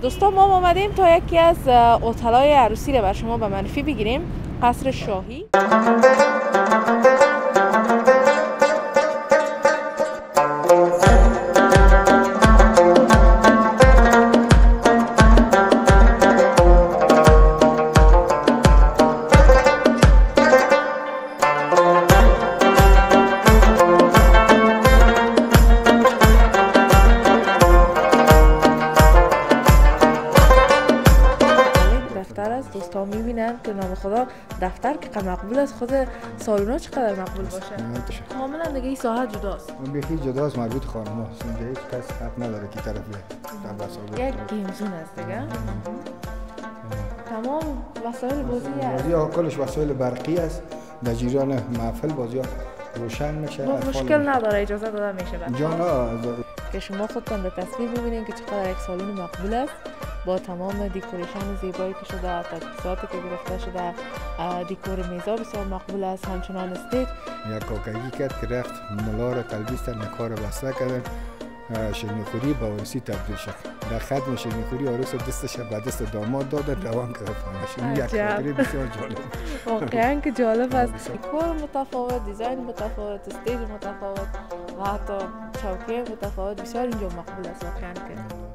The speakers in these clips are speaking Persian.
دوستان ما آمدیم تا یکی از هتل‌های عروسی را بر شما به معرفی بگیریم. قصر شاهی. دوستان میبینن که نام خدا دفتر که مقبول است، خود سالونا چقدر مقبول باشه. کاملا دیگه این ساحت جداست. اون بیخی جداست، مربوط خانم‌هاست. اینجا هیچ کس حق نداره که طرف بیاد. یک گیمزون است دیگه. تمام وسایل بازی است. بازی کلش وسایل برقی است. در جریان محفل بازی روشن میشه. مشکل نداره، اجازه داده میشه. جانا که شما خودتان به تصویر ببینید که چقدر یک سالن مقبول است با تمام دیکوریشن زیبایی که شده، تجهیزاتی که گرفته شده، دیکور میزا بسیار مقبول است. همچنان استیج یک کاکایی کرد که رفت ملا را تلبیس کرد، نکار بسته کردن، شیرینیخوری با عروسی تبدیل شد. در ختم شیرینیخوری عروس دستش به دست داماد دادن، روان کرد خانه‌اش. یک خاطره بسیار جالب. واقعا که جالب است. دیکور متفاوت، دیزاین متفاوت، استیج متفاوت و حتی چوکیه متفاوت بسیار اینجا مقبول است واقعا که.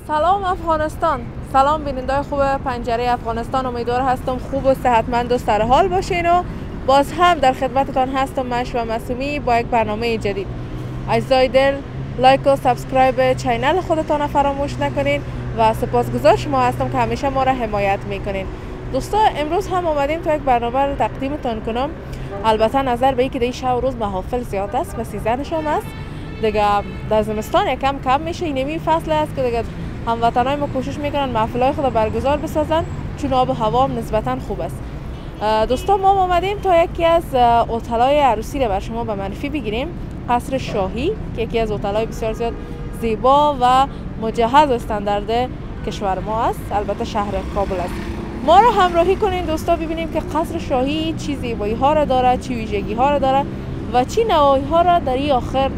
سلام افغانستان، سلام بینندای خوب پنجره افغانستان. امیدوار هستم خوب و صحتمند و سرحال باشین و باز هم در خدمتتان هستم من شوام معصومی با یک برنامه جدید. عزیزای دل، لایک و سابسکرایب چینل خودتان فراموش نکنین و سپاسگزار شما هستم که همیشه ما را حمایت میکنین. دوستا امروز هم اومدیم تا یک برنامه رو تقدیمتان کنم. البته نظر به اینکه این شب روز محافل زیاد است و سیزنش هم است دیگه، در زمستان یکم کم میشه. اینمی فصل است که دیگه هموطنای ما کوشش میکنن محفلای خود برگزار بسازن چون آب و هوا هم نسبتا خوب است. دوستان ما آمدیم تا یکی از هتل‌های عروسی را بر شما به معرفی بگیریم. قصر شاهی که یکی از هتل‌های بسیار زیاد زیبا و مجهز و استاندارد کشور ما است، البته شهر کابل است. ما را همراهی کنین دوستا ببینیم که قصر شاهی چی زیبایی ها را داره، چی ویژگی ها را داره و چی نواحی ها را در این آخر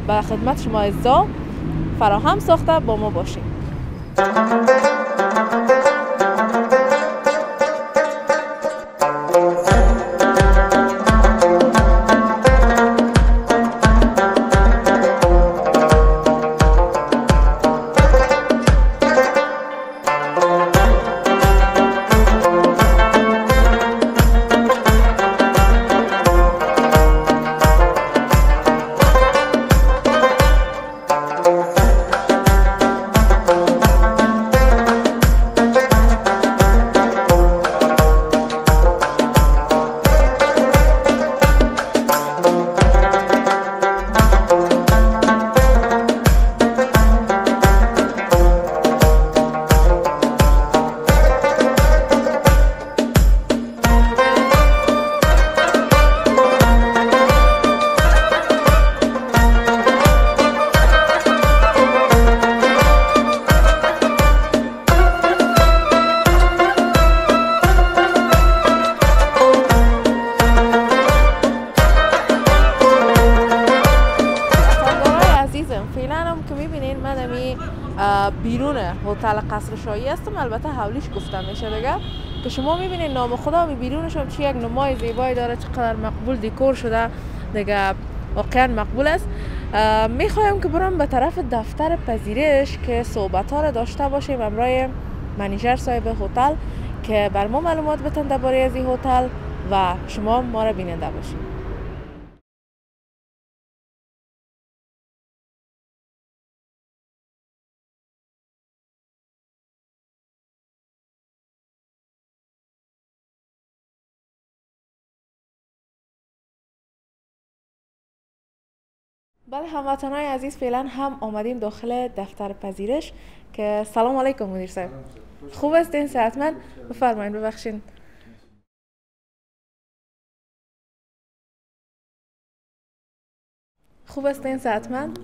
به خدمت شما عزیزا فراهم ساخته. با ما باشین. بیرون هتل قصر شاهی هستم، البته حولیش گفته میشه دیگه، که شما میبینید نام خدا می بیرونش هم چی یک نمای زیبایی داره، چقدر مقبول دیکور شده دیگه، واقعا مقبول است. میخوایم که برم به طرف دفتر پذیرش که صحبت ها را داشته باشیم همراه منیجر صاحب هتل که بر ما معلومات بتن درباره از این هتل و شما ما را بیننده باشید. بله هموطنان عزیز، فعلا هم آمدیم داخل دفتر پذیرش که سلام علیکم مدیر صاحب. خوب هستین؟ صحتمند؟ بفرمایید. ببخشید. خوب هستین؟ صحتمند؟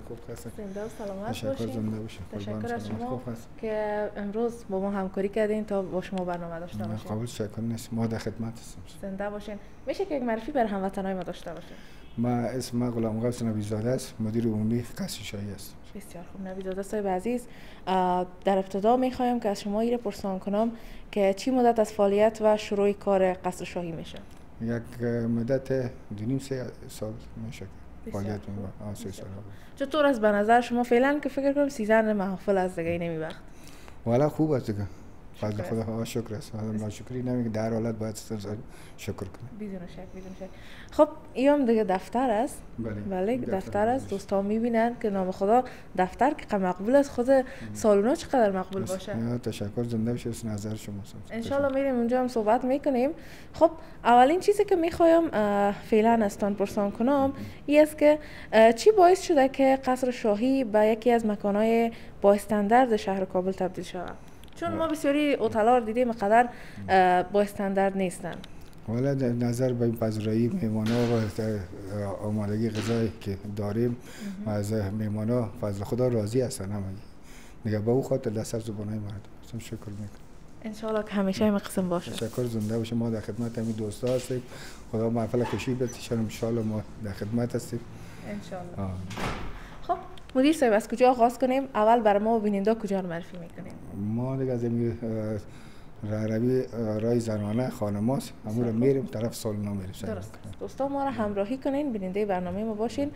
خوب هستم. زنده و سلامت تشکر. باشین. زنده باشین. تشکر از شما که امروز با ما همکاری کردین تا با شما برنامه داشته باشیم. قابل شکر نیست. ما در خدمت هستیم. زنده باشین. میشه که یک معرفی بر هموطنای ما داشته باشین؟ اسم غلام قوس نبی‌زاده است. مدیر عمومی قصر شاهی است. بسیار خوب. نبی‌زاده صاحب عزیز، در ابتدا میخوایم که از شما این پرسان کنم که چی مدت از فعالیت و شروع کار قصر شاهی میشه؟ یک مدت 2.5 سال میشه فعالیت می‌کنم. 3 سال. چطور است به نظر شما فعلا که فکر کنم 13 محافل از دیگه نمی وقت؟ والا خوب است دیگه. فضل خدا شکر است. ناشکری نمیگه، در حالت باید شکر کنیم. بدون شک. خب اینم دیگه دفتر است. بله دفتر است. دوستان میبینن که نام خدا دفتر که مقبول است، خود سالونا چقدر مقبول باشه. تشکر. زنده باشید. نظر شما ان شاء الله میریم اونجا هم صحبت میکنیم. خب اولین چیزی که میخوایم فعلا استان پرسان کنم این است که چی باعث شده که قصر شاهی به یکی از مکانهای با استاندارد شهر کابل تبدیل شود؟ چون ما بسیاری هتل‌ها رو دیدیم قدر با استاندارد نیستن. والا در نظر به پذیرایی میهمانا و آمادگی غذایی که داریم از میهمانا فضل خدا راضی هستن همگی. دیگه به او خاطر دست زبانای مردم شکر میکنم. ان شاء الله که همیشه این قسم باشه. تشکر. زنده باشه. ما در خدمت همین دوستا هستیم. خدا محفل خوشی بده. ان شاء الله ما در خدمت هستیم. ان شاء الله. خب مدیر صاحب از کجا آغاز کنیم؟ اول برای ما و بیننده کجا رو معرفی میکنیم؟ ما دیگه از این روی رای زنانه خانماست، همون رو میریم طرف سالونا میریم. درست. دوستان ما رو همراهی کنین، بیننده برنامه ما باشین.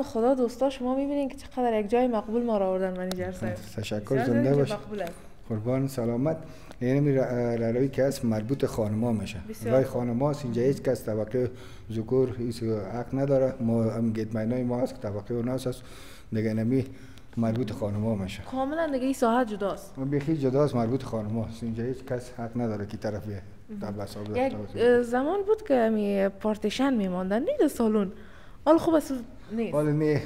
خدا دوستا شما میبینین که چقدر یک جای مقبول ما را آوردن منیجر صاحب. تشکر. زنده باش. قربان سلامت. یعنی روی که است مربوط خانما میشه. رای خانماست. اینجا هیچ کس طبقه ذکور هیچ حق نداره. ما هم گیتمنای ما هست که طبقه اوناس است. دیگه نمی مربوط خانما میشه. کاملا دیگه این ساحت جداست. بیخی جداست. مربوط خانماست. اینجا هیچ کس حق نداره که طرف یک زمان بود که می پارتیشن میماندن نه سالون. حال خوب است نیست. حال نه.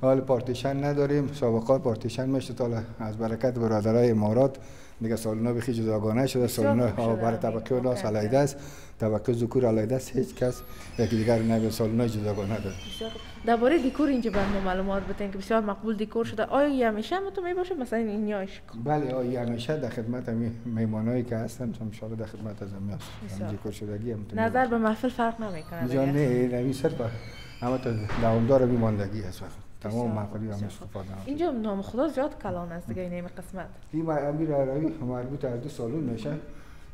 حال پارتیشن نداریم. سابقات پارتیشن میشه تا از برکت برادرای امارات دیگه سالونا بخی جداگانه شده. سالونا برای طبقه اوناس علیحده است. طبقه ذکور علیحده است. هیچ کس یکی دیگر نمیاد. سالونا جداگانه داره. درباره دیکور اینجا برام معلومات بدین که بسیار مقبول دیکور شده. آیا همیشه مطمئن باشه مثلا اینیاش؟ بله آیا همیشه در خدمت میهمانایی که هستن ان شاء الله در خدمت از هم دیکور شدگی هم نظر به محفل فرق نمیکنه. جان نه نویسر اما تا دوامدار میماندگی است. تمام محفلی هم استفاده اینجا نام خدا زیاد کلان است دیگه این قسمت. این امیر عربی مربوط به 2 سالون میشه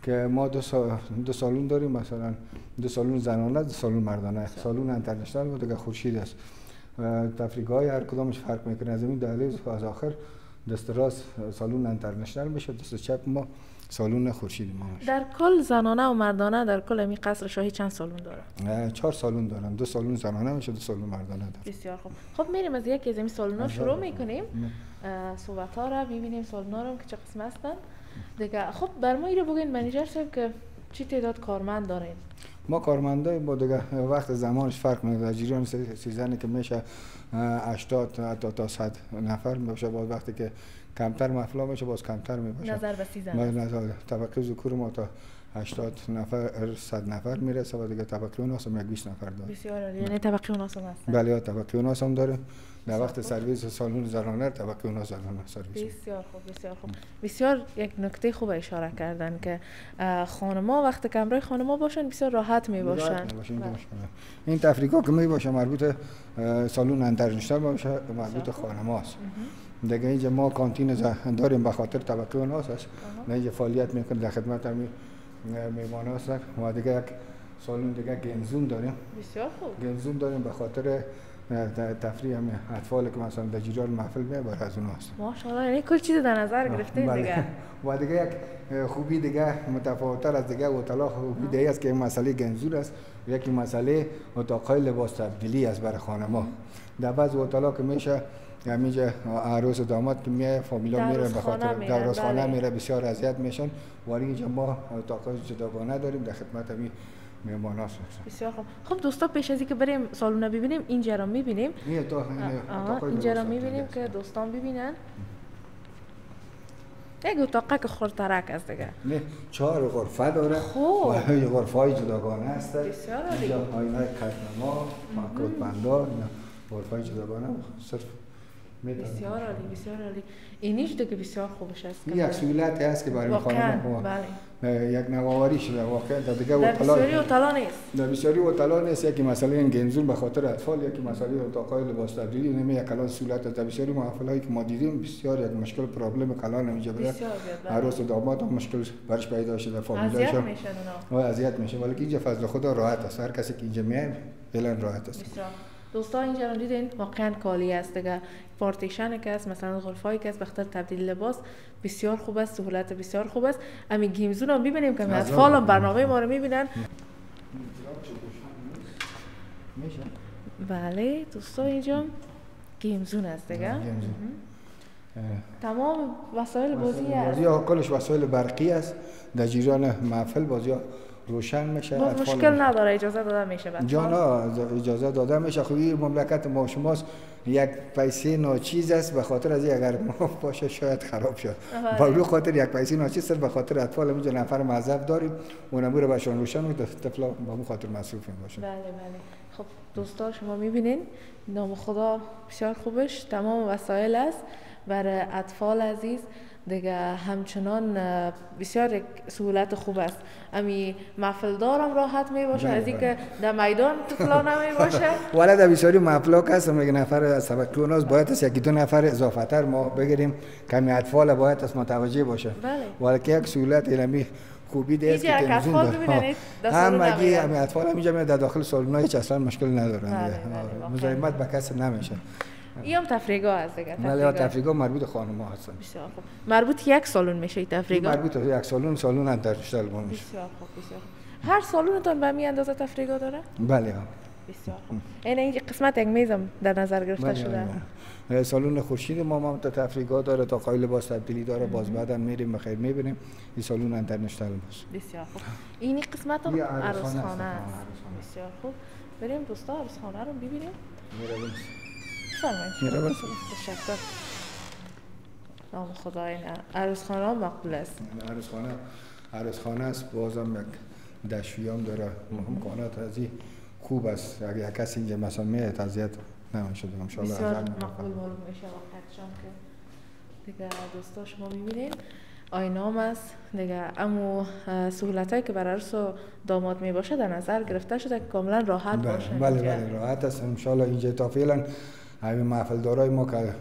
که ما 2 سالون داریم. مثلا 2 سالون زنانه، 2 سالون مردانه. سالون انترنشنال و دیگه خورشید است. تفریق‌های هر کدامش فرق میکنه. از این دهلیز از آخر دست راست سالون انترنشنال میشه، دست چپ ما سالون خورشید ما میشه. در کل زنانه و مردانه در کل این قصر شاهی چند سالون داره؟ 4 سالون دارن. 2 سالون زنانه میشه، 2 سالون مردانه داره. بسیار خوب. خب میریم از یکی از این سالونا شروع میکنیم. صحبت ها رو ببینیم سالونا رو که چه قسم هستن دیگه. خب بر ما اینو بگین منیجر صاحب که چی تعداد کارمند دارین؟ ما کارمندای با دیگه وقت زمانش فرق میکنه. در جریان سیزنی که میشه 80 تا 100 نفر میشه. با وقتی که کمتر محفلا میشه باز کمتر میباشه. نظر به 30 زن. نظر طبقه ذکور ما تا 80 نفر 100 نفر میرسه و دیگه طبقه اوناس هم 20 نفر داره. بسیار عالی. یعنی طبقه اوناس هم هستن. بله طبقه اوناس هم داره. در وقت سرویس سالن زنانه طبقه اوناس زنانه سرویس. بسیار خوب بسیار خوب. بسیار یک نکته خوب اشاره کردن که خانم‌ها وقتی که همراه خانم‌ها باشن بسیار راحت میباشن. این تفریقا که میباشه مربوط سالن انترنشنال باشه مربوط خانم‌هاست. دیگه اینجا ما کانتین داریم به خاطر طبقه اوناس است. اینجا فعالیت میکنه در خدمت همین میهمان هستن و دیگه یک سالن دیگه گنزون داریم. بسیار خوب. گنزون داریم به خاطر تفریح همین اطفال که مثلا در جریان محفل میبره از اون هست. ماشاءالله یعنی کل چیز در نظر گرفتین دیگه. و دیگه یک خوبی دیگه متفاوت‌تر از دیگه اتاق خوبی دیگه است که مسئله گنزور است. یکی مسئله اتاق‌های لباس تبدیلی است برای خانم‌ها. در بعض اتاق‌ها که میشه همینجا عروس و داماد که میه فامیلا میره به خاطر دورازخانه میره بسیار اذیت میشن. ولی اینجا ما اتاق‌های جداگانه داریم در خدمت همین میهمان هست. بسیار خوب. خب دوستا پیش از اینکه بریم سالن ببینیم اینجا رو میبینیم. اینجا رو میبینیم که دوستان ببینن. یک اتاق که خورترک است دیگه. نه 4 غرفه داره. خوب. و یه غرفه‌های جداگانه است. بسیار عالی. اینجا آینه کتنما، ماکروت بندار، غرفه‌های جداگانه صرف بسیار عالی بسیار عالی. اینیش دیگه بسیار خوبش است. این یک سهولتی است که برای خانم بله. یک نوآوری شده واقعا در دیگه بسیاری اتاقا نیست. در بسیاری اتاقا نیست. یکی مثلا این گنزون به خاطر اطفال، یکی مثلا اتاقای لباس تبدیلی نمی یک کلان سهولت در بسیاری محافلایی که ما دیدیم بسیار یک مشکل پرابلم کلان اینجا بوده. عروس و داماد هم مشکل برش پیدا شده فامیلاشون. اذیت میشن اونا. اذیت میشه ولی اینجا فضل خدا راحت است. هر کسی که اینجا میاد فعلا راحت است. دوستا اینجا رو دیدین واقعا کالی است دیگه. پارتیشن که است مثلا غرفه‌ای که است بخاطر تبدیل لباس بسیار خوب است. سهولت بسیار خوب است. همین گیمزون هم ببینیم که اطفال هم برنامه ما رو میبینن. بله دوستا اینجا گیمزون است دیگه. تمام وسایل بازی است. بازی کلش وسایل برقی است. در جریان محفل بازی روشن میشه. مشکل نداره اجازه داده میشه بچه‌ها. جانا اجازه داده میشه. خب این مملکت ما شماست یک پیسه ناچیز است به خاطر از اگر ما باشه شاید خراب شد. به خاطر یک پیسه ناچیز است به خاطر اطفال اینجا نفر معذب داریم اون امور بهشون روشن میده طفلا به اون خاطر مصروف باشه. بله بله. خب دوستان شما میبینین نام خدا بسیار خوبش تمام وسایل است برای اطفال عزیز دیگه. همچنان بسیار سهولت خوب است. امی محفل دارم راحت می باشه از اینکه در میدان طفلا نمی باشه. ولی در بسیاری محفلا که هست یک نفر از طبقه اوناس باید است یکی 2 نفر اضافه تر ما بگیریم کمی اطفال باید است متوجه باشه. ولی که یک سهولت علمی خوبی دیگه است که اطفال ببینید هم اطفال همینجا در داخل سالن هیچ اصلا مشکل ندارن. مزاحمت به کس نمیشه. این هم تفریحگاه است دیگه. بله تفریحگاه مربوط خانم‌ها هستن. بسیار خوب. مربوط یک سالن میشه این تفریحگاه؟ مربوط یک سالن انترنشنال میشه. بسیار خوب بسیار خوب. هر سالنتون به همین اندازه تفریحگاه داره؟ بله. بسیار خوب. این قسمت یک میزم در نظر گرفته شده. سالن خورشید ما تفریحگاه داره تا قایل لباس تبدیلی داره باز بعدا میریم بخیر میبینیم این سالن انترنشنال باشه. بسیار خوب. این قسمت هم عروسخانه است. بسیار خوب. بریم دوستا عروسخانه رو ببینیم. میرم. تشکر. نام خدای عروسخانه ها مقبول است. عروسخانه است بازم یک دشویی هم داره امکانات ازی خوب است. اگر کسی اینجا مثلا میاد اذیت نمیشه ان شاء الله. بسیار مقبول معلوم میشه واقعا که دیگه دوستا شما میبینید آینام است دیگه. اما سهولتایی که برای عروس و داماد می باشه در نظر گرفته شده که کاملا راحت باشه. بله راحت است ان شاء الله. اینجا تا فعلا همین محفل دارای ما که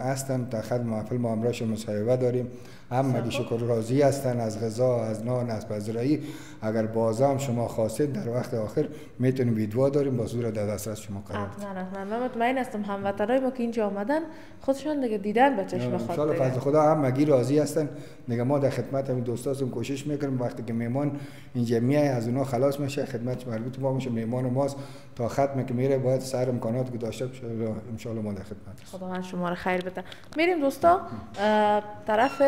هستن تا خد محفل ما امراش مصاحبه داریم. همگی شکر راضی هستن از غذا از نان از پذیرایی. اگر بازم شما خواستید در وقت آخر میتونیم ویدیو داریم با صورت در دسترس شما قرار بدیم. من مطمئن هستم هموطنای ما که اینجا آمدن خودشون دیگه دیدن به چشم خود. ان شاء الله فضل خدا همگی راضی هستن دیگه. ما در خدمت همین دوستاتون کوشش میکنیم وقتی که میهمان اینجا میای از اونها خلاص میشه خدمت مربوط ما میشه. میهمان ماست تا ختم که میره باید سر امکانات که داشته باشه ان شاء الله ما در خدمت هستیم. خدا شما رو خیر بده. میریم دوستا طرف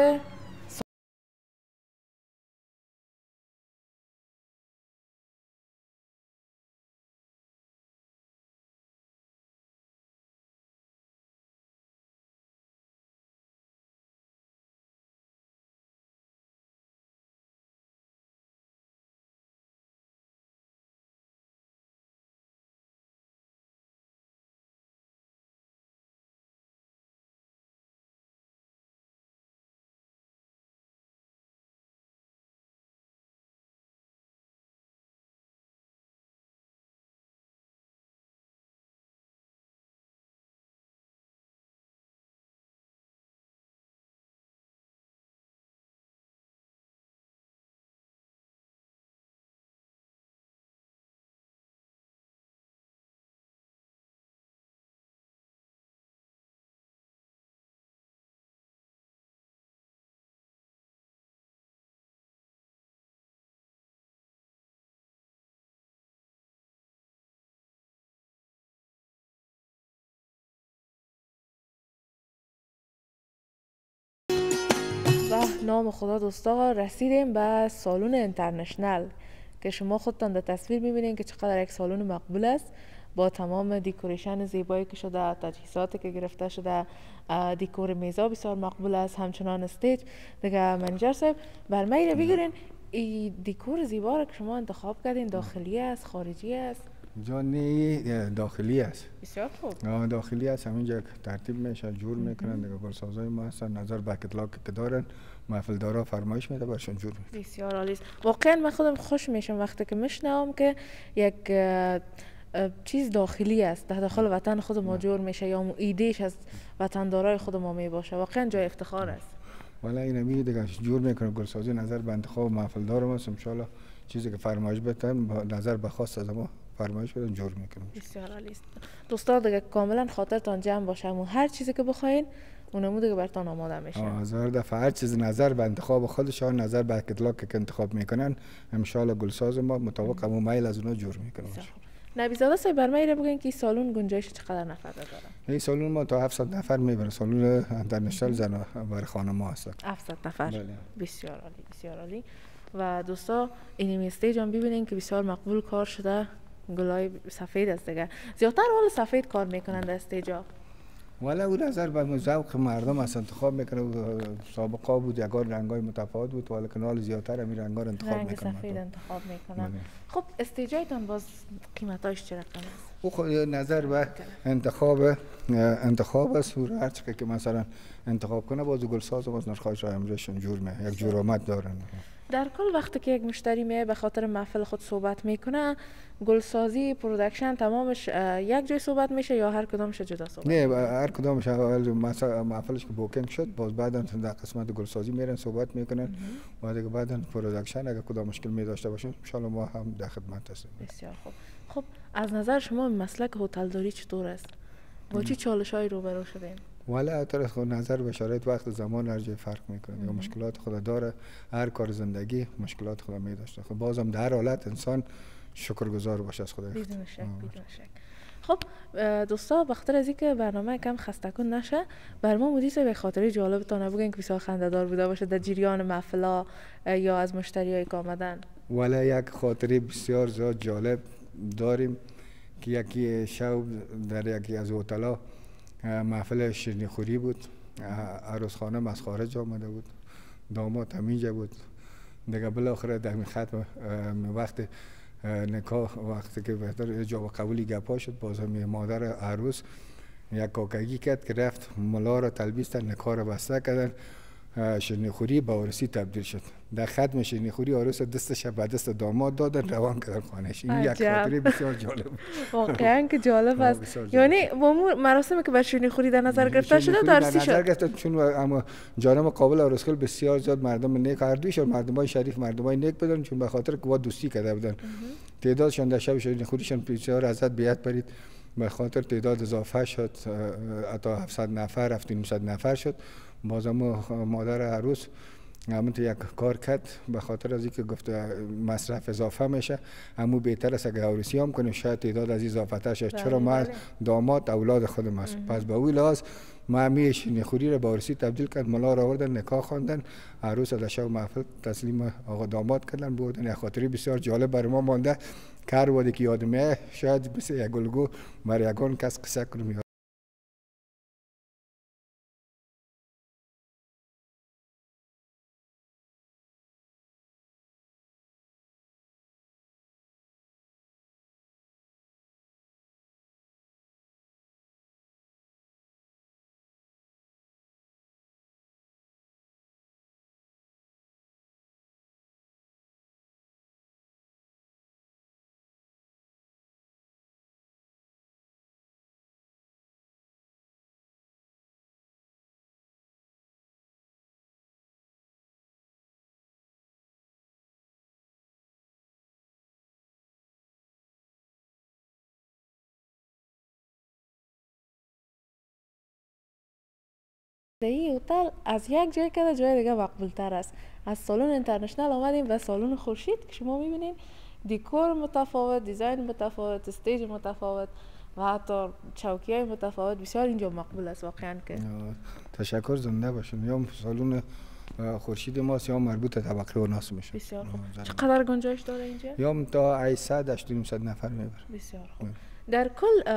نام خدا دوستا رسیدیم به سالن اینترنشنال که شما خودتان در تصویر میبینین که چقدر یک سالن مقبول است، با تمام دیکوریشن زیبایی که شده، تجهیزاتی که گرفته شده، دیکور میزا بسیار مقبول است، همچنان استیج. دیگه منیجر صاحب برمی رو بگیرین این دیکور زیبا رو که شما انتخاب کردین داخلی است خارجی است؟ جانی داخلی است. بسیار خوب. داخلی است، همینجا ترتیب میشه، جور میکنن دیگه. گلسازای ما هستن، نظر به کتلاک که دارن، محفل دارا فرمایش میده برشون جور میکنن. بسیار عالی است. واقعا من خودم خوش میشم وقتی که میشنوم که یک چیز داخلی است در داخل وطن خود ما جور میشه یا ایدهش از وطندارای خود ما می باشه. واقعا جای افتخار است. والا این می دیگه جور میکنه گلسازی نظر به انتخاب محفل دار ما. ان شاء الله چیزی که فرمایش بدن نظر به خاص از ما فرمایش بدن جور میکنیم. بسیار عالی است. دوستان دیگه کاملا خاطرتان جمع باشه و هر چیزی که بخواین اونمو دیگه براتون آماده میشه. هزار دفعه هر چیز نظر به انتخاب خودشان، نظر به کتلاک که انتخاب میکنن، ان شاء الله گلساز ما مطابق همون میل از اونها جور میکنه. نبیزاده صاحب برمی رو بگین که سالن گنجایش چقدر نفر داره؟ این سالن ما تا 700 نفر میبره. سالن اینترنشنال زن برای خانم ها هست. 700 نفر. بله. بسیار عالی، بسیار عالی. و دوستا این استیج هم ببینین که بسیار مقبول کار شده، گلای سفید است دیگه. زیادتر حال سفید کار میکنن در استیجا. والا او نظر به ذوق مردم است انتخاب میکنه. سابقا بود یگان رنگای متفاوت بود، ولی کنال زیادتر همین رنگا رو انتخاب میکنن. رنگ سفید انتخاب میکنن. خب استیجایتان باز قیمتاش چه رقم است؟ او خود نظر به انتخاب است. هر چقدر که مثلا انتخاب کنه باز گلساز باز نرخش را همجاشون جور میه، یک جور آمد دارن. در کل وقتی که یک مشتری میه به خاطر محفل خود صحبت میکنه، گلسازی پروداکشن تمامش یک جای صحبت میشه یا هر کدامش جدا صحبت؟ نه، هر کدامش اول محفلش که بوکینگ شد باز بعدا در قسمت گلسازی میرن صحبت میکنن و دیگه بعدا پروداکشن اگه کدام مشکل می داشته باشن ان شاء الله ما هم در خدمت هستیم. بسیار خوب. خب از نظر شما مسلک هتلداری چطور است؟ با چه چالش‌هایی روبرو شدین؟ والا طرف خود نظر به شرایط وقت زمان هر جای فرق میکنه. یا مشکلات خود داره، هر کار زندگی مشکلات خود می داشته. خب بازم در حالت انسان شکرگزار باشه از خدا. بدون شک، بدون شک. خب دوستا بخاطر از اینکه برنامه کم خسته کن نشه، بر ما مدیر صاحب خاطره جالبتون بگین که بسیار خنده‌دار بوده باشه در جریان محفلا یا از مشتریایی که آمدن. والا یک خاطره بسیار زیاد جالب داریم که یکی شب در یکی از هتل‌ها محفل شیرینی خوری بود. عروس خانم از خارج آمده بود، داماد همینجا بود. دیگه بالاخره در ختم وقت نکاح وقتی که بهتر جواب قبولی گپا شد، باز هم مادر عروس یک کاکگی کرد که رفت ملا را تلبیس کرد، نکاح را بسته کردن، شیرینی خوری به عروسی تبدیل شد. در ختم شیرینی خوری عروس دستش به دست داماد دادن، روان کردن خانه‌اش. این یک خاطره بسیار جالب. واقعا که جالب است. یعنی با مراسمی که بر شیرینی خوری در نظر گرفته شده درسی شد. در نظر گرفته چون اما جانب قابل عروس خیل بسیار زیاد مردم نیک اردویش، مردمای شریف مردمای نیک بدن، چون به خاطر که با دوستی کرده بودن. تعدادشان در شب شیرینی خوریشان بسیار ازت بیعت برید، به خاطر تعداد اضافه شد، تا 700 نفر 700 نفر شد. بازم مادر عروس همونطور یک کار کرد، به خاطر از اینکه گفته مصرف اضافه میشه، همون بهتر است اگه عروسی هم کنیم شاید تعداد از اضافه تر شد. چرا ما داماد اولاد خودم است، پس به اون لحاظ ما همیشه نخوری رو به عروسی تبدیل کرد. ملا را آوردن، نکاح خواندن، عروس در شب محفل تسلیم آقا داماد کردن بردن. یک خاطری بسیار جالب برای ما مانده که هر وقتی که یادمه شاید مثل یک گلگو برای یگان کس قصه کنیم. این هتل از یک جای که جای دیگه مقبول تر است. از سالن اینترنشنال آمدیم به سالن خورشید که شما میبینین دیکور متفاوت، دیزاین متفاوت، استیج متفاوت و حتی چوکی‌های متفاوت. بسیار اینجا مقبول است واقعا. که تشکر، زنده باشین. یا سالن خورشید ماست یا مربوط به طبقه اوناس میشه. بسیار خوب. چقدر گنجایش داره اینجا؟ یا تا 800 800 نفر میبره. بسیار خوب. در کل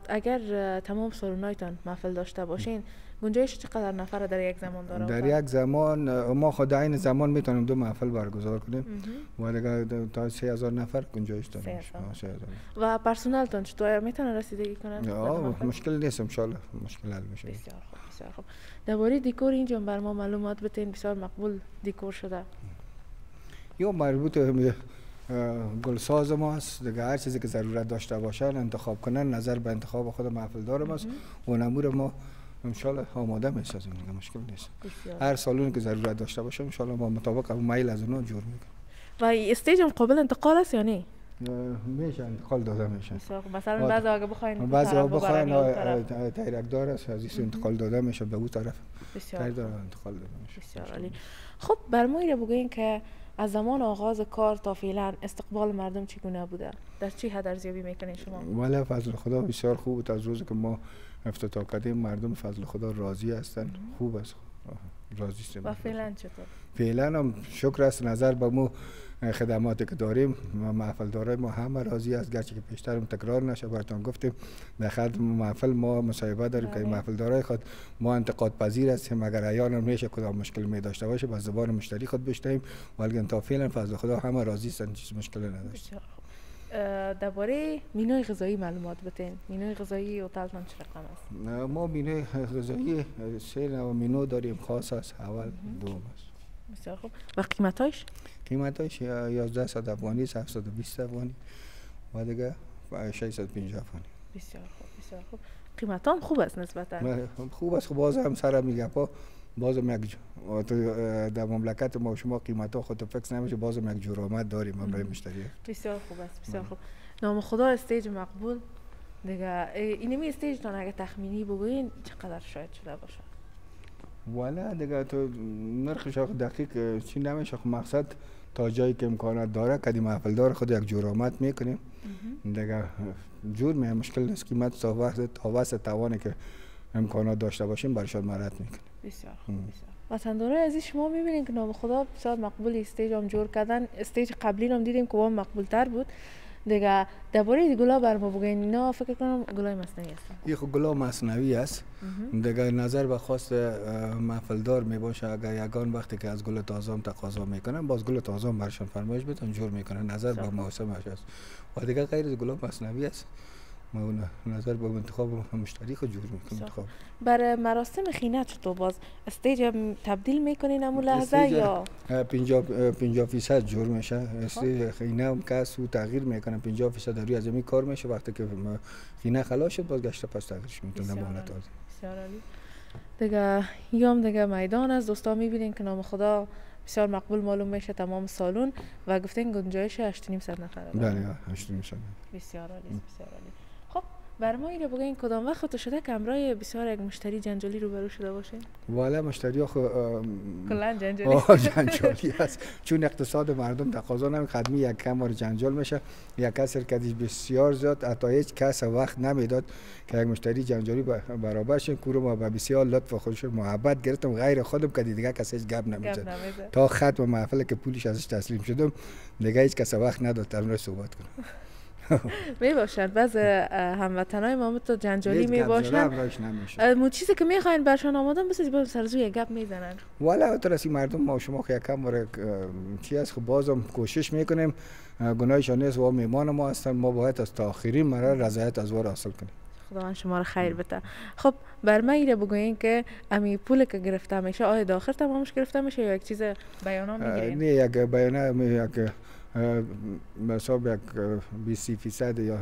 اگر تمام سالونایتان محفل داشته باشین گنجایش چقدر نفر در یک زمان داره؟ در یک زمان ما خود این زمان میتونیم 2 محفل برگزار کنیم و دیگه تا 3000 نفر گنجایش داریم. و پرسنلتون چطور میتونه رسیدگی کنه؟ مشکل نیست ان شاء الله مشکل حل میشه. بسیار خوب بسیار خوب. درباره دکور اینجا بر ما معلومات بتین. بسیار مقبول دکور شده. یا مربوط به گلساز ماست دیگه، هر چیزی که ضرورت داشته باشن انتخاب کنن، نظر به انتخاب خود محفل دار ماست و نمور ما ان شاء الله آماده میسازیم دیگه، مشکل نیست. هر سالونی که ضرورت داشته باشه ان شاء الله ما مطابق میل از اونها جور میکنیم. و استیج هم قابل انتقال است یا نه؟ میشه انتقال داده میشه. مثلا بعضی اگه بخواین تایرک دار است از این انتقال داده میشه به اون طرف. بسیار انتقال داده میشه. بسیار عالی. خب برمایی رو بگوین که از زمان آغاز کار تا فعلا استقبال مردم چگونه بوده؟ در چی حد ارزیابی میکنین شما؟ ولی فضل خدا بسیار خوب بود. از روزی که ما افتتاح کردیم مردم فضل خدا راضی هستن. خوب است، راضی هستن. و فعلا چطور؟ فعلا هم شکر است نظر به مو خدماتی که داریم محفل داره ما همه راضی است، گرچه که پیشترم تکرار نشه براتون گفتیم در خد محفل ما مصاحبه داریم که محفل داره خود ما انتقاد پذیر هستیم، اگر عیان میشه کدام مشکل می داشته باشه با زبان مشتری خود بشتیم، ولی تا فعلا فضل خدا همه راضی هستن، چیز مشکلی نداشت. درباره مینوی غذایی معلومات بتین. مینوی غذایی هتلتان چه رقم است؟ ما مینوی غذایی 3 نوع مینو داریم، خاص است، اول دوم است. بسیار خوب. و قیمتاش؟ قیمتاش 1100 افغانی، 720 افغانی و دیگه 650 افغانی. بسیار خوب بسیار خوب. قیمتان خوب است نسبتا؟ خوب است. باز هم سر میگه بازم یک در مملکت ما شما قیمتا خود فکس نمیشه، بازم یک جرامت داریم برای مشتری. بسیار خوب است بسیار خوب. نام خدا استیج مقبول دیگه. اینمی استیج تان اگه تخمینی بگوین چقدر شاید شده باشه؟ والا دیگه تو نرخش دقیق چی نمیشه، مقصد تا جایی که امکانات داره کدی محفل دار خود یک جرامت میکنیم دیگه، جور می مشکل نیست. قیمت تا واسه توانی که امکانات داشته باشیم برشان مرد میکنیم. بسیار خوب بسیار. وطندارای عزیز شما میبینین که نام خدا بسیار مقبول استیج هم جور کردن. استیج قبلی هم دیدیم که مقبول تر بود دیگه. درباره گلا بر ما بگین. اینا فکر کنم گلای مصنوعی هستن. این خب گلا مصنوعی است دیگه، نظر به خواست محفل دار میباشه اگر یگان وقتی که از گل تازه هم تقاضا میکنن باز گل تازه هم برشان فرمایش بدن جور میکنن، نظر به موسمش است و دیگه غیر از گلا مصنوعی است. ما نظر به انتخاب مشتری خود جور میکنیم. خب برای مراسم خینه چطور باز استیج تبدیل میکنین همون لحظه یا 50% جور میشه؟ استیج خینه هم کس و تغییر میکنه 50% روی از این کار میشه، وقتی که خینه خلاص شد باز گشته پس تغییرش میتونه مهلت داد. بسیار عالی. دیگه یام دیگه میدان از دوستا میبینین که نام خدا بسیار مقبول معلوم میشه تمام سالون و گفتین گنجایش 8,500 نفره. بله 8,500. بسیار عالی بسیار عالی. خب برای اینو بگین کدام وقت شده که امرای بسیار یک مشتری جنجالی روبرو شده باشه؟ والا مشتری کلا جنجالی است، چون اقتصاد مردم تقاضا نمی خدمی یک کم بار جنجال میشه، یک کس کدیش بسیار زیاد حتی هیچ کس وقت نمیداد که یک مشتری جنجالی برابر شه. کورو ما به بسیار لطف و خوش محبت گرفتم، غیر خودم که دیگه کس هیچ گپ نمیزد تا ختم محفل که پولش ازش تسلیم شدم دیگه هیچ کس وقت نداد در صحبت کنه. می باشد بعض هموطنای ما تو جنجالی می باشن، مو چیزی که میخواین برشان آمادن بس با سرزوی گپ میزنن. والا ترسی مردم ما شما که یکم بار چی است خب بازم کوشش میکنیم، گناهشان نیست و میمان ما هستن، ما باید از تا آخرین مرحله رضایت از وار حاصل کنیم. خداوند شما رو خیر بده. خب بر من ایره بگوین که امی پول که گرفته میشه آیا داخل تمامش گرفته میشه یا یک چیز بیانا میگیرین؟ نه یک بیانا یک مثلا یک 20% یا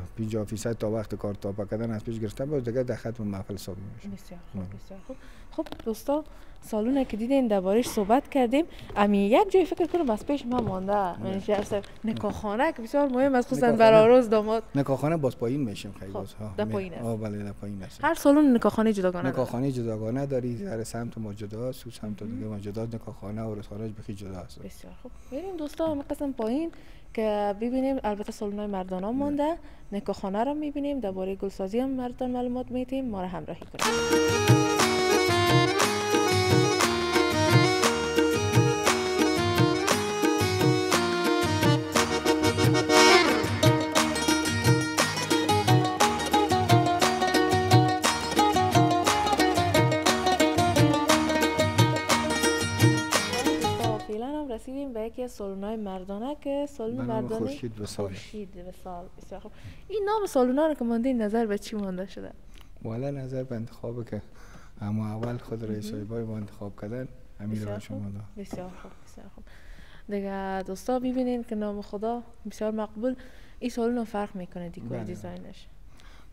50% تا وقت کار تا کردن از پیش گرفتن باز دیگه در ختم محفل حساب میشه. بسیار خوب بسیار خوب. خب دوستا سالونه که دیدین دربارش صحبت کردیم، امی یک جای فکر کنم از پیش ما مانده منشه نکاحخانه که بسیار مهم است خصوصا برای عروس داماد. نکاحخانه باز پایین میشیم خیلی باز ها در پایین است. بله در پایین است. هر سالن نکاحخانه جداگانه نکاحخانه جداگانه داری، هر سمت ما جدا است، سمت دیگه ما جدا، نکاحخانه و عروسخانه بخی جدا است. بسیار خوب. بریم دوستا همین قسم پایین که ببینیم البته سالن‌های مردانه مانده، نکاحخانه رو می‌بینیم، درباره گلسازی هم مردان معلومات می‌دیم، ما رو همراهی کنید. میریم به یکی از سالن‌های مردانه که سالن مردانه خورشید وصال. خورشید وصال. بسیار خوب. این نام سالن‌ها رو که ماندین نظر به چی مانده شده؟ والا نظر به انتخابه که اما اول خود رئیس صاحبای ما انتخاب کردن امیر و شما دا. بسیار خوب بسیار خوب. دیگه دوستا ببینین که نام خدا بسیار مقبول. این سالن فرق میکنه دیکور دیزاینش.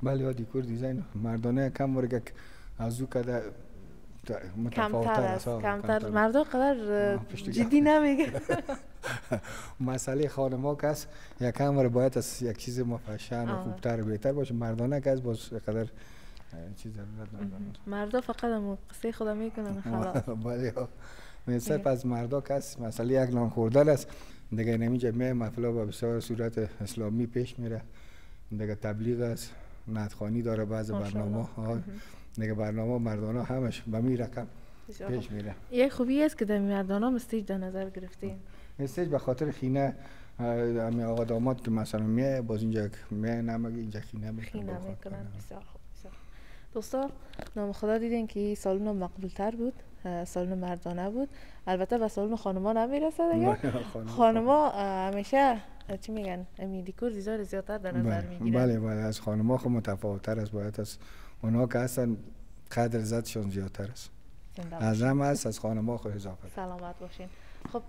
بله دیکور دیزاین مردانه کم ورگه از او کده کمتر است. کمتر مردا قدر جدی نمیگه. مسئله خانما که است یکم ور باید از یک چیز مفشن و خوبتر و بهتر باشه. مردانه که است باز قدر چیز ضرورت نداره. مردا فقط هم قصه خدا میکنن خلاص. بله مثلا از مردا که است مسئله یک نان خوردن است. دیگه نمیشه محفلا به بسیار صورت اسلامی پیش میره. دیگه تبلیغ است، نعتخوانی داره بعض برنامه ها. دیگه برنامه مردانه همش به می رقم پیش میره. یک خوبی است که در مردانه استیج در نظر گرفتین. استیج به خاطر خینه همین آقا داماد که مثلا میه باز اینجا میه نمگه اینجا خینه میکنن. بسیار خوب. دوستا نام خدا دیدین که سالن مقبول تر بود، سالن مردانه بود. البته به سالن خانما نمیرسه دیگه. خانما همیشه چی میگن امی دیکور دیزاین زیادتر در نظر میگیرن. بله از خانما خود متفاوت‌تر است. باید از اونها که هستن قدر زدشون زیادتر است. از هم است از خانما خود اضافه. سلامت باشین. خب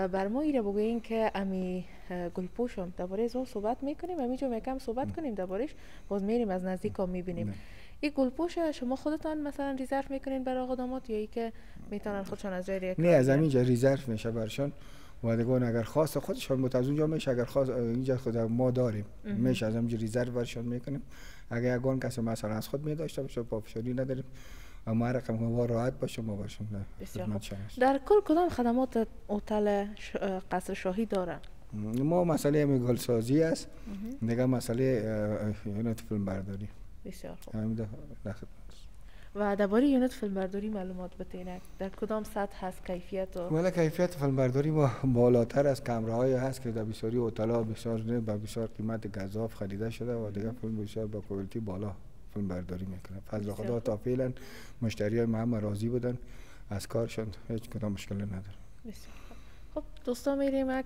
بر ما ایره بگویین که امی گلپوشم درباره از صحبت میکنیم. همینجا میکم صحبت کنیم دربارهش باز میریم از نزدیک هم میبینیم. این گلپوش شما خودتان مثلا ریزرو میکنین برای آقا داماد یا ای که میتونن خودشان از جای نه از همینجا ریزرو میشه برشان وادگان اگر خواست خودشان متوازن میشه. اگر خواست اینجا خود ما داریم میشه از همینجا ریزرو برشان میکنیم. اگر یگان کسی مثلا از خود میداشته باشه پافشاری نداریم اما رقم ما راحت باشه ما برشان در کل کدام خدمات هتل قصر شاهی داره؟ ما مسئله گلسازی است. دیگه مسئله یونت فیلم برداری. بسیار خوب. همین و درباره یونت فیلم برداری معلومات بتینید. در کدام سطح هست کیفیت و ولی کیفیت فیلم برداری ما بالاتر از کامراهای هست که در بسیاری هتل‌ها بسیار با بسیار قیمت گزاف خریده شده و دیگه فیلم بسیار با کوالیتی بالا فیلم برداری میکنه. فضل خدا تا فعلا مشتریای ما هم راضی بودن از کارشون هیچ کدام مشکلی نداره. بسیار خب دوستان میریم یک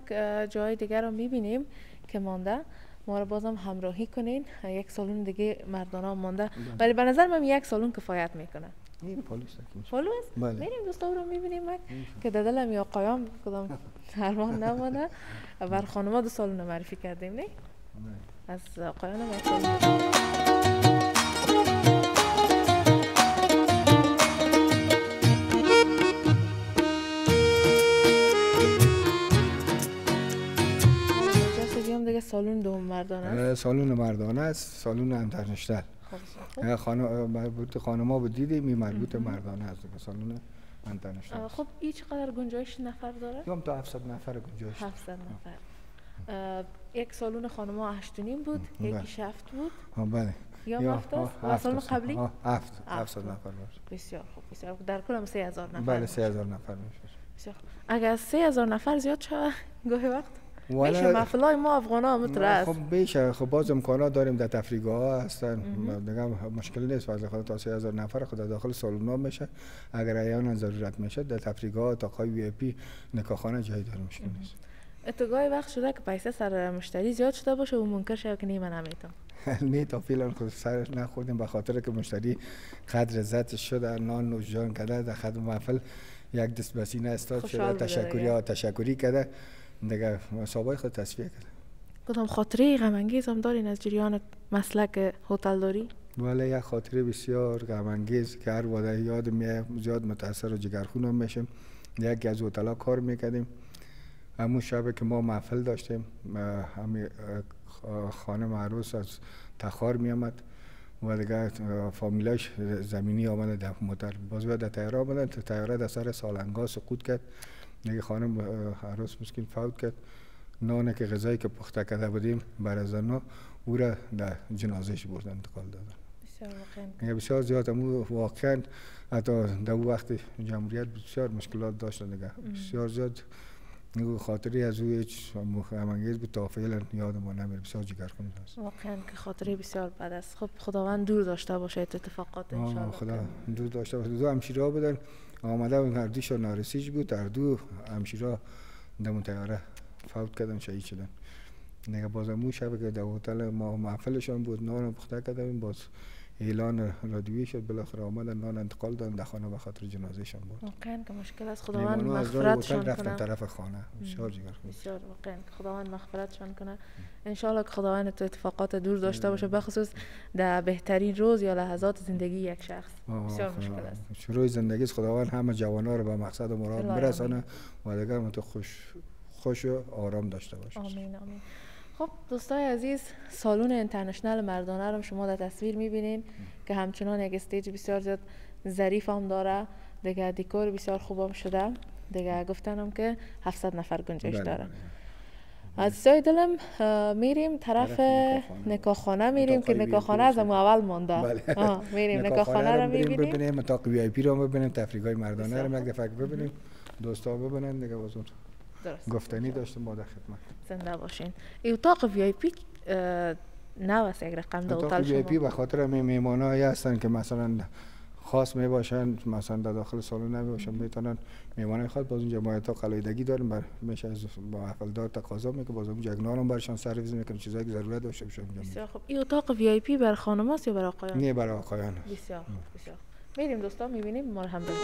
جای دیگر رو میبینیم که مانده. ما رو بازم همراهی کنین. یک سالن دیگه مردانه مانده ولی به نظر من یک سالن کفایت میکنه. این پلیس است. میریم دوستا رو میبینیم که در دل می آقایان کدام درمان نمانده. بر خانما دو سالن معرفی کردیم نه؟ از آقایان سالن دوم مردانه است. سالن مردانه است. سالن انترنشنال. مربوط خانما بود دیدیم این مربوط مردانه است. سالن انترنشنال. خب این چقدر گنجایش نفر داره؟ یوم تا 700 نفر گنجایش. 700 نفر. یک سالن خانما 8.5 بود، یکی 7 بود. بله. یا 7 است. و سالن قبلی 700 نفر بود. بسیار خوب. بسیار خوب. در کل هم 3000 نفر. بله 3000 نفر میشه. بسیار خوب. اگر 3000 نفر زیاد شود گاهی وقت میشه محفلای ما افغانا مترس. خب بیشه. خب باز امکانات داریم در تفریحگاه هستن. دیگه مشکل نیست. فضل خدا تا 3000 نفر خود داخل سالن میشه. اگر ایان ضرورت میشه در تفریحگاه اتاقای وی ای پی نکاحخانه جای داره مشکل نیست. اتفاقی وقت شده که پیسه سر مشتری زیاد شده باشه و منکر شه که نیمه نمیتم. نه تا فعلا خود سر نخوردیم به خاطر که مشتری قدر عزتش شده نان نوشجان کرده در خدمت محفل یک دست بسینه استاد شده تشکری کرده دیگه صاحبای خود تصفیه کرده. کدام خاطره غم انگیز هم دارین از جریان مسلک هتل داری؟ ولی یک خاطره بسیار غم انگیز که هر وقت یاد میاد زیاد متاثر و جگرخون میشم. یکی از هتل‌ها کار میکردیم. همون شب که ما محفل داشتیم همین خانم عروس از تخار میامد و دیگه فامیلاش زمینی آمده در موتر باز در تیاره آمدن. تیاره در سر سالنگا سقوط کرد. دیگه خانم عروس مسکین فوت کرد. نان که غذایی که پخته کرده بودیم برای زنها او را در جنازهش بردن انتقال دادن. بسیار زیاد همون واقعا حتی در اون وقت جمهوریت بسیار مشکلات داشت دیگه. بسیار زیاد خاطری از او هیچ غم‌انگیز بود تا فعلا یادمون نمیره. بسیار جگرخون است. واقعا که خاطره بسیار بد است. خب خداوند دور داشته باشه اتفاقات ان شاء الله. خدا دور داشته باشه. دو همشیرا بودن آمده هر دوشون نارسیج بود. هر دو همشیرا دم طیاره فوت کردن، شهید شدن. دیگه باز اون شب که در هتل ما محفلشان بود، نان پخته کردیم، باز اعلان رادیویی شد، بالاخره آمدن نان انتقال دادن در خانه به خاطر جنازهشان بود. واقعا که مشکل است. خداوند مغفرتشان مغفرتشان رفتن کنه. طرف خانه. بسیار جگر. بسیار واقعا خداوند مغفرتشان کنه. ان شاء الله که خداوند تو اتفاقات دور داشته باشه، به خصوص در بهترین روز یا لحظات زندگی یک شخص. بسیار مشکل است. شروع زندگی خداوند همه جوانا رو به مقصد و مراد برسانه و دیگر من تو خوش و آرام داشته باشه. آمین آمین. خب دوستای عزیز، سالن اینترنشنال مردانه رو شما در تصویر میبینین که همچنان یک استیج بسیار زیاد ظریف هم داره، دیگه دیکور بسیار خوب هم شده، دیگه گفتنم که 700 نفر گنجایش داره. عزیزای دلم میریم طرف نکاحخانه میریم که نکاحخانه از اول مانده. میریم نکاحخانه رو ببینیم، اتاق وی آی پی رو ببینیم، تفریحات مردانه رو یک دفعه ببینیم، دوستا ببینن دیگه. باز گفتنی داشتم با در خدمت. زنده باشین. این اتاق وی آی پی نو است یک رقم در اتاق وی آی پی به خاطر میهمانایی هستن که مثلا خاص می باشن، مثلا در داخل سالن نمی باشن، میتونن میهمانای خاص. باز اونجا ما اتاق علیحدگی داریم، میشه از با محفلدار تقاضا میکنه، باز اونجا نانم برشان سرویس میکنه، چیزایی که ضرورت داشته باشه اونجا. بسیار خوب. این اتاق وی آی پی برای خانم است یا برای آقایان؟ نه، برای آقایان. بسیار خوب. بسیار میریم دوستان، میبینیم ما رو هم بریم.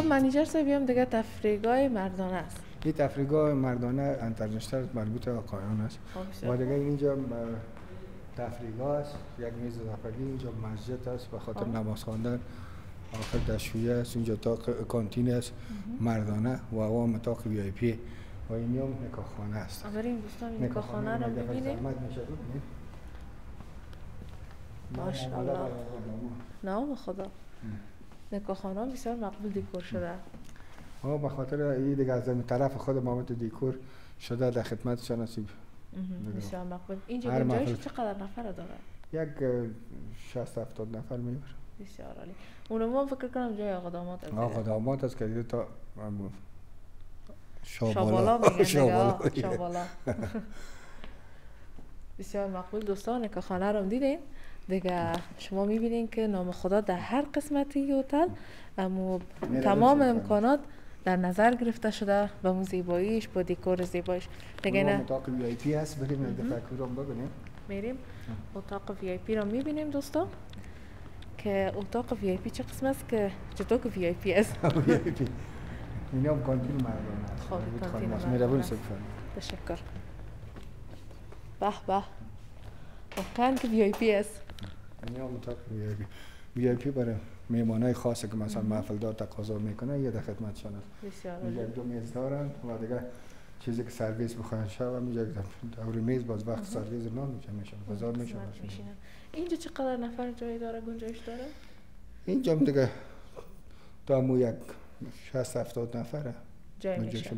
منیجر صاحب هم دیگه تفریحگاه مردانه است. این تفریحگاه مردانه انترنشنال مربوط به آقایان است. و دیگه اینجا تفریحگاه است، یک میز نفری، اینجا مسجد است به خاطر نماز خواندن، آخر دستشویی است، اینجا اتاق کانتین است مردانه و عوام اتاق وی آی پی و این هم نکاحخانه است. بریم دوستان نکاحخانه رو ببینیم. ماشاءالله. نام خدا. نکاحخانه بسیار مقبول دیکور شده. به خاطر این دیگه از طرف خود محمد دیکور شده، در خدمتشان هستیم. بسیار مقبول. اینجا گنجایش چقدر نفر داره؟ یک 60-70 نفر میبره. بسیار عالی. اونم فکر کنم جای آقا داماد است. آقا داماد است که تا شابالا میگن. شابالا. بسیار مقبول. دوستان نکاحخانه رو دیدین دیگه، شما میبینین که نام خدا در هر قسمتی هتل اما تمام امکانات در نظر گرفته شده، با اون زیباییش، با دیکور زیباییش. دیگه نه اتاق وی آی پی هست، بریم دفعه رو ببینیم. میریم اتاق وی آی پی رو میبینیم دوستان که اتاق وی آی پی چه قسم است که چطور که وی آی پی است. اینا هم کانتین مردانه است. خب کانتین مردانه. تشکر. به به. واقعا که وی آی پی است. اینا هم اتاق وی آی پی. وی آی پی برای میهمانای خاصه که مثلا محفلدار تقاضا میکنه یه در خدمتشان است. بسیار عالی. یک دو میز دارن و دیگه چیزی که سرویس بخواین شب میشه دور میز، باز وقت سرویس نان میشه بازار میشه. اینجا چقدر نفر جای داره، گنجایش داره؟ اینجا دیگه تا مو یک 60-70 نفره جای میشه.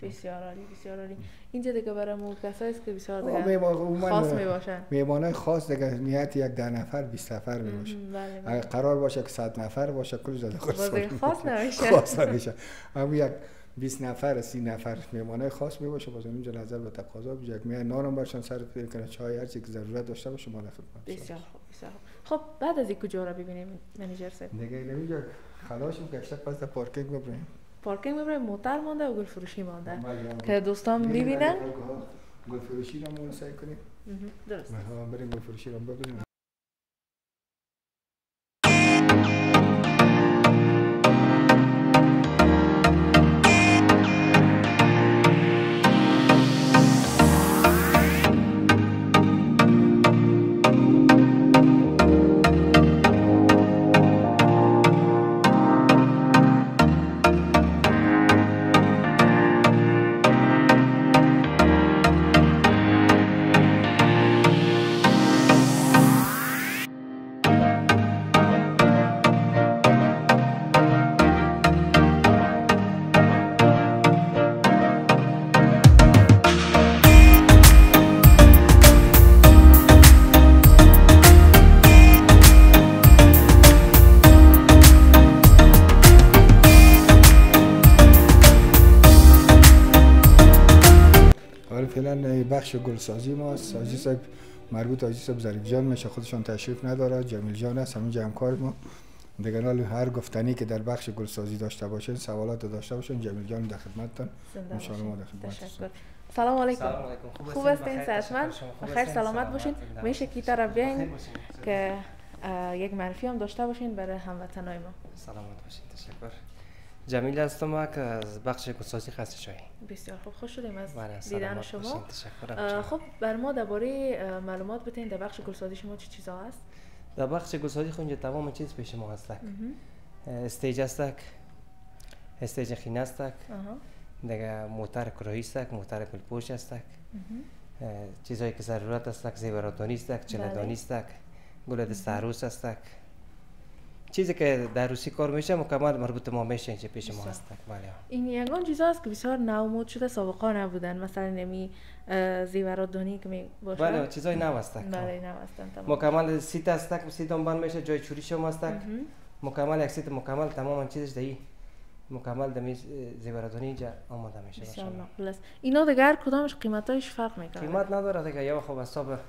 بسیار عالی، بسیار عالی. اینجا دیگه برای مو کسایی است که بسیار دیگه خاص میباشن. میهمانای خاص دیگه نیت یک 10 نفر 20 نفر میباشه. اگه قرار باشه که 100 نفر باشه کلش دیگه خاص نمیشه. خاص نمیشه. اما یک 20 نفر 30 نفر میهمانای خاص میباشه، باز اونجا نظر به تقاضا بشه، یک میان نانم باشن سر کنه، چای، هر چیزی که ضرورت داشته باشه ما خدمت. بسیار خوب، بسیار خوب. خب بعد از این کجا را ببینیم منیجر صاحب؟ دیگه اینجا خلاصیم گشته پس پارکینگ ببریم. پارکینگ ببریم، موتر مونده و گل فروشی مونده که دوستان ببینن. گل فروشی رو مون سعی کنیم. درست. بریم گل فروشی رو ببینیم. فعلا بخش گلسازی ماست. حاجی صاحب مربوط حاجی صاحب ظریف جان میشه، خودشان تشریف نداره. جمیل جان است همین همکار ما دیگه. حال هر گفتنی که در بخش گلسازی داشته باشین، سوالات داشته باشین، جمیل جان در خدمتتون ان شاء الله. ما در خدمتتون. سلام علیکم. خوب هستین؟ صحتمند؟ بخیر سلامت باشین. میشه کی طرف بیاین که یک معرفی هم داشته باشین برای هموطنای ما. سلامت باشین. تشکر. جمیل هستم از بخش گلسازی خسته شاهی. بسیار خوب، خوش شدیم از دیدن شما. خب بر ما درباره معلومات بدین در بخش گلسازی شما چه چیزا هست؟ در بخش گلسازی خونج تمام چیز پیش ما هست. استیج است، استیج خینه است، دیگه موتر کراهی است، موتر گلپوش است، چیزایی که ضرورت است، زیوراتانی است، چله‌دانی است، گل دست عروس است. چیزی که در روسی کار میشه مکمل مربوط ما میشه اینجا پیش ما هست. بله. این یگان چیزا است که بسیار نومود شده، سابقا نبودن، مثلا نمی زیوراتانی که می باشه. بله چیزای نو است. بله نو هستن تمام. مکمل سیت است، سیت دنبال میشه، جای چوری شما است. مکمل یک سیت مکمل تمام چیزش دی مکمل دمی زیوراتانی اینجا آماده میشه. بسیار مقبول است. اینا دیگر کدامش قیمتایش فرق میکنه؟ قیمت نداره دیگه، یا خب حساب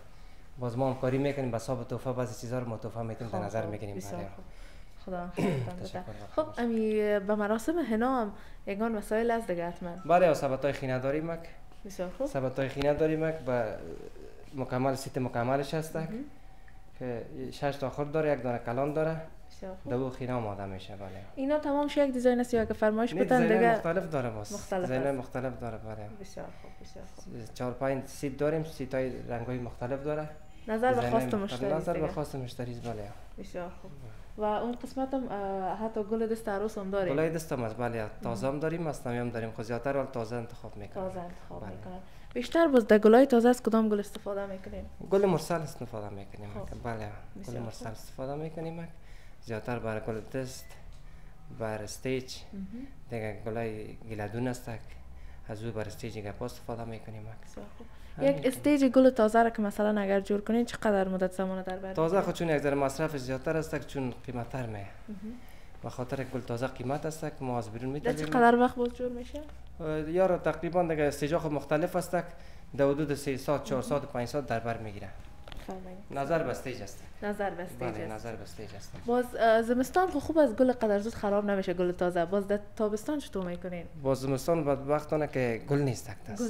باز ما کاری میکنیم، حساب تحفه بعضی چیزا رو ما تحفه میتیم در نظر میگیریم. بله. خدا خیرتان بده. خب امی به مراسم حنا هم یگان وسایل است دیگه حتما. بله سبتای خینه داریم. بسیار خوب. سبتای خینه داریم با مکمل سیت مکملش هست که 6 تا خورد داره، یک دانه کلان داره. بسیار خوب. دو خینه آماده میشه. بله. اینا تمامش یک دیزاین است یا که فرمایش بدن دیگه؟ مختلف داره باز. دیزاین مختلف داره. بله. بسیار خوب، بسیار خوب. 4 5 سیت داریم، سیتای رنگای مختلف داره. نظر به خواست مشتری. نظر به خواست مشتری. بله. بسیار خوب. و اون قسمت هم حتی گل دست عروس هم داریم. گلای دست هم است. بله تازه هم داریم، مصنوعی هم داریم. خب زیادتر ولی تازه انتخاب میکنیم. تازه انتخاب میکنیم. بیشتر باز در گلای تازه از کدام گل استفاده میکنیم؟ گل مرسل استفاده میکنیم. بله گل مرسل استفاده میکنیم. زیادتر برای گل دست، برای استیج، دیگه گلای گلادون است. از او برای استیج گپ استفاده میکنیم. یک استیج گل تازه را که مثلا اگر جور کنین چقدر مدت زمان در بر تازه خود چون یک ذره مصرف زیادتر است، چون قیمت‌تر میه. به خاطر گل تازه قیمت است که ما از بیرون می‌تونیم. چقدر وقت بود جور میشه؟ یارو تقریبا دیگه استیج خود مختلف است، در حدود 3 ساعت 4 ساعت 5 ساعت در بر میگیره. نظر به استیج است. نظر به استیج است. نظر به استیج است. باز زمستان خوب از گل قدر زود خراب نمیشه گل تازه. باز در تابستان چطور میکنین؟ باز زمستان بدبختانه که گل نیست است.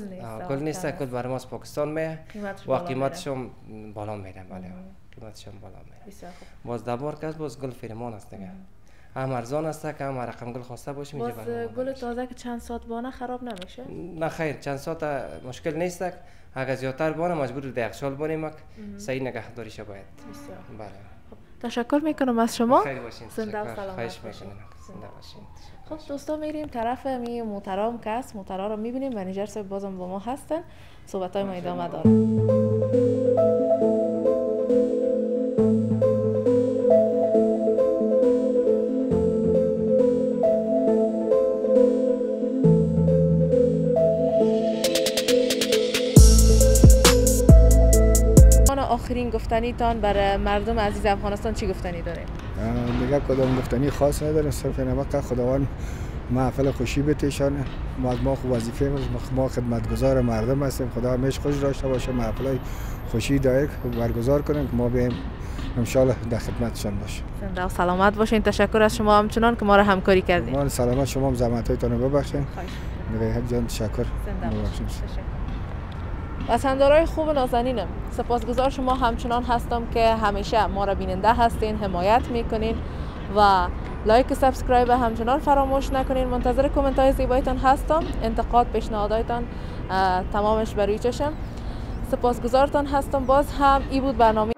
گل نیست، گل برای ما از پاکستان میه و قیمتش هم بالا میره. بله قیمتش هم بالا میره. بسیار خوب. باز دبار کس باز گل فرمان است دیگه. هم ارزان است که هم رقم گل خواسته باشیم اینجا. باز گل تازه که چند ساعت بانه خراب نمیشه؟ نه خیر، چند ساعت مشکل نیست. اگر زیادتر بانه مجبور در یخچال بانیم، صحیح نگهداریش باید. بسیار. بله. تشکر میکنم از شما. خیر باشین. زنده و سلامت باشین. زنده باشین. خب دوستا میریم طرف می موترام کس موترا رو میبینیم. منیجر صاحب بازم با ما هستن. صحبت های ما ادامه داره. آخرین گفتنی تان برای مردم عزیز افغانستان چی گفتنی داریم؟ دیگه کدام گفتنی خاص نداریم، صرف اینه خداوند محفل خوشی بتیشانه. ما خوب وظیفه ما خدمتگزار مردم هستیم. خدا همیش خوش داشته باشه، محفل خوشی دایر برگزار کنیم که ما بیایم ان شاء الله در خدمتشان باشیم. زنده و سلامت باشین. تشکر از شما همچنان که ما را همکاری کردید. ما سلامت شما هم زحمت‌هایتان رو ببخشید. خواهش جان تشکر. وطندارای خوب نازنینم، سپاسگزار شما همچنان هستم که همیشه ما را بیننده هستین، حمایت میکنین و لایک و سابسکرایب همچنان فراموش نکنین. منتظر کامنت های زیبایتان هستم. انتقاد پیشنهاداتتان تمامش بروی چشم. سپاسگزارتان هستم. باز هم ای بود برنامه